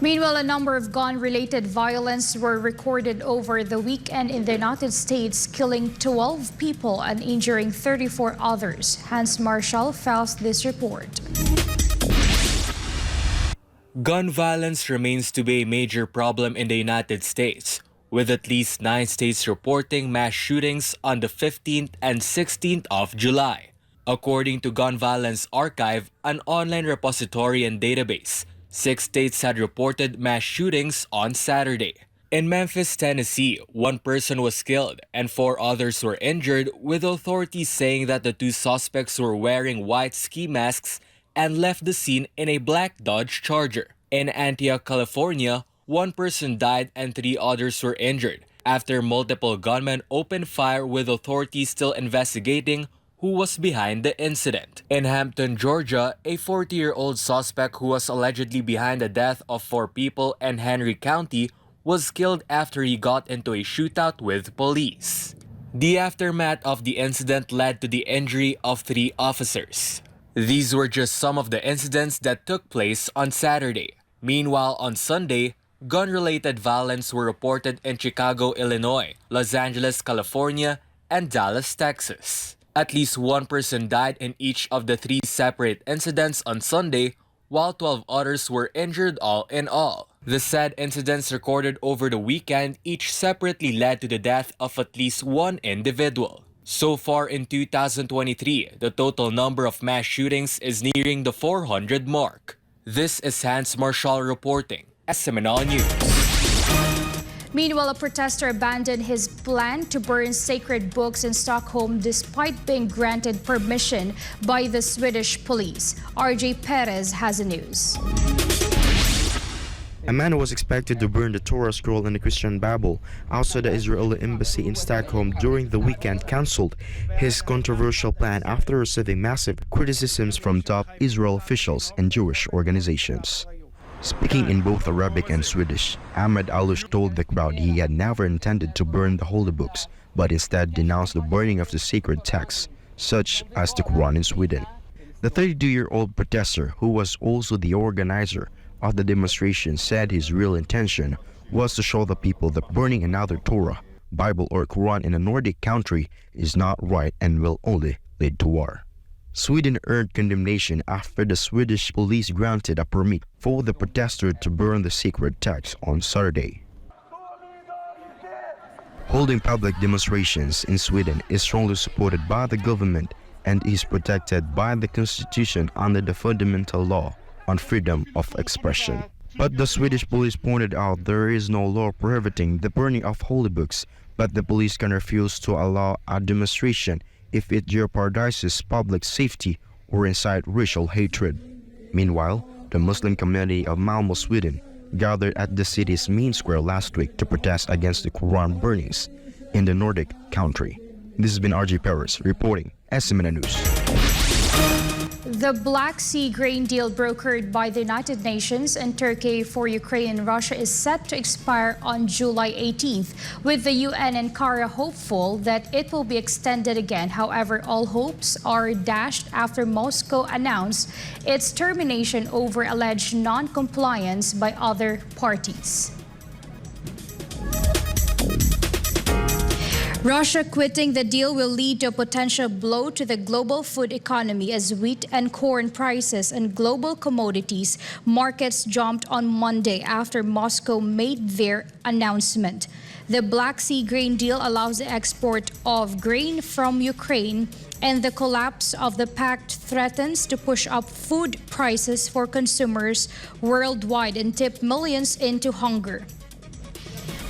Meanwhile, a number of gun-related violence were recorded over the weekend in the United States, killing 12 people and injuring 34 others. Hans Marcial files this report. Gun violence remains to be a major problem in the United States, with at least 9 states reporting mass shootings on the 15th and 16th of July. According to Gun Violence Archive, an online repository and database, 6 states had reported mass shootings on Saturday. In Memphis, Tennessee, 1 person was killed and 4 others were injured, with authorities saying that the 2 suspects were wearing white ski masks and left the scene in a black Dodge Charger. In Antioch, California, 1 person died and 3 others were injured after multiple gunmen opened fire, with authorities still investigating who was behind the incident. In Hampton, Georgia, a 40-year-old suspect who was allegedly behind the death of 4 people in Henry County was killed after he got into a shootout with police. The aftermath of the incident led to the injury of 3 officers. These were just some of the incidents that took place on Saturday. Meanwhile, on Sunday, gun-related violence were reported in Chicago, Illinois, Los Angeles, California, and Dallas, Texas. At least 1 person died in each of the 3 separate incidents on Sunday, while 12 others were injured all in all. The said incidents recorded over the weekend each separately led to the death of at least 1 individual. So far in 2023, the total number of mass shootings is nearing the 400 mark. This is Hans Marcial reporting, SMNL News. Meanwhile, a protester abandoned his plan to burn sacred books in Stockholm despite being granted permission by the Swedish police. RJ Perez has the news. A man who was expected to burn the Torah scroll in the Christian Bible outside the Israeli embassy in Stockholm during the weekend cancelled his controversial plan after receiving massive criticisms from top Israel officials and Jewish organizations. Speaking in both Arabic and Swedish, Ahmed Alush told the crowd he had never intended to burn the holy books, but instead denounced the burning of the sacred texts, such as the Quran in Sweden. The 32-year-old protester, who was also the organizer of the demonstration, said his real intention was to show the people that burning another Torah, Bible or Quran in a Nordic country is not right and will only lead to war. Sweden earned condemnation after the Swedish police granted a permit for the protester to burn the sacred text on Saturday. Holding public demonstrations in Sweden is strongly supported by the government and is protected by the constitution under the fundamental law on freedom of expression. But the Swedish police pointed out there is no law prohibiting the burning of holy books, but the police can refuse to allow a demonstration if it jeopardizes public safety or incite racial hatred. Meanwhile, the Muslim community of Malmö, Sweden, gathered at the city's main square last week to protest against the Quran burnings in the Nordic country. This has been RJ Perez reporting, SMNA News. The Black Sea grain deal brokered by the United Nations and Turkey for Ukraine and Russia is set to expire on July 18th, with the UN and Ankara hopeful that it will be extended again. However, all hopes are dashed after Moscow announced its termination over alleged non-compliance by other parties. Russia quitting the deal will lead to a potential blow to the global food economy as wheat and corn prices and global commodities markets jumped on Monday after Moscow made their announcement. The Black Sea grain deal allows the export of grain from Ukraine, and the collapse of the pact threatens to push up food prices for consumers worldwide and tip millions into hunger.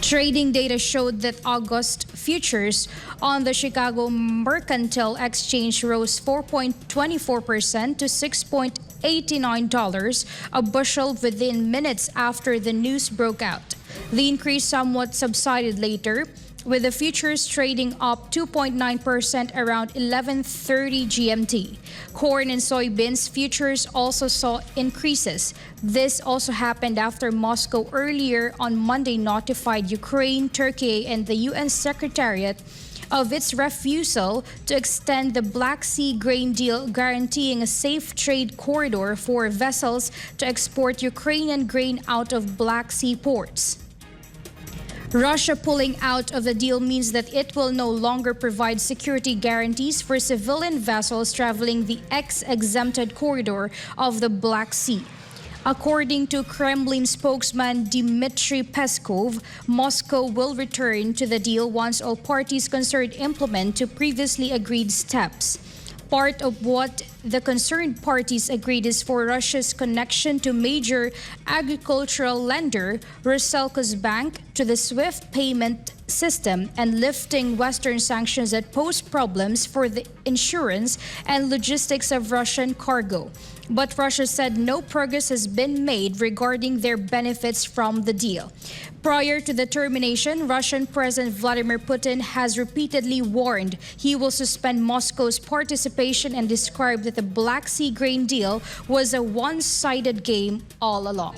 Trading data showed that August futures on the Chicago Mercantile Exchange rose 4.24% to $6.89 a bushel within minutes after the news broke out. The increase somewhat subsided later, with the futures trading up 2.9% around 11:30 GMT. Corn and soybeans futures also saw increases. This also happened after Moscow earlier on Monday notified Ukraine, Turkey, and the UN Secretariat of its refusal to extend the Black Sea grain deal, guaranteeing a safe trade corridor for vessels to export Ukrainian grain out of Black Sea ports. Russia pulling out of the deal means that it will no longer provide security guarantees for civilian vessels traveling the exempted corridor of the Black Sea. According to Kremlin spokesman Dmitry Peskov, Moscow will return to the deal once all parties concerned implement the previously agreed steps. Part of what the concerned parties agreed is for Russia's connection to major agricultural lender Roselco's bank to the SWIFT payment system and lifting Western sanctions that pose problems for the insurance and logistics of Russian cargo. But Russia said no progress has been made regarding their benefits from the deal. Prior to the termination, Russian President Vladimir Putin has repeatedly warned he will suspend Moscow's participation and described that the Black Sea grain deal was a one-sided game all along.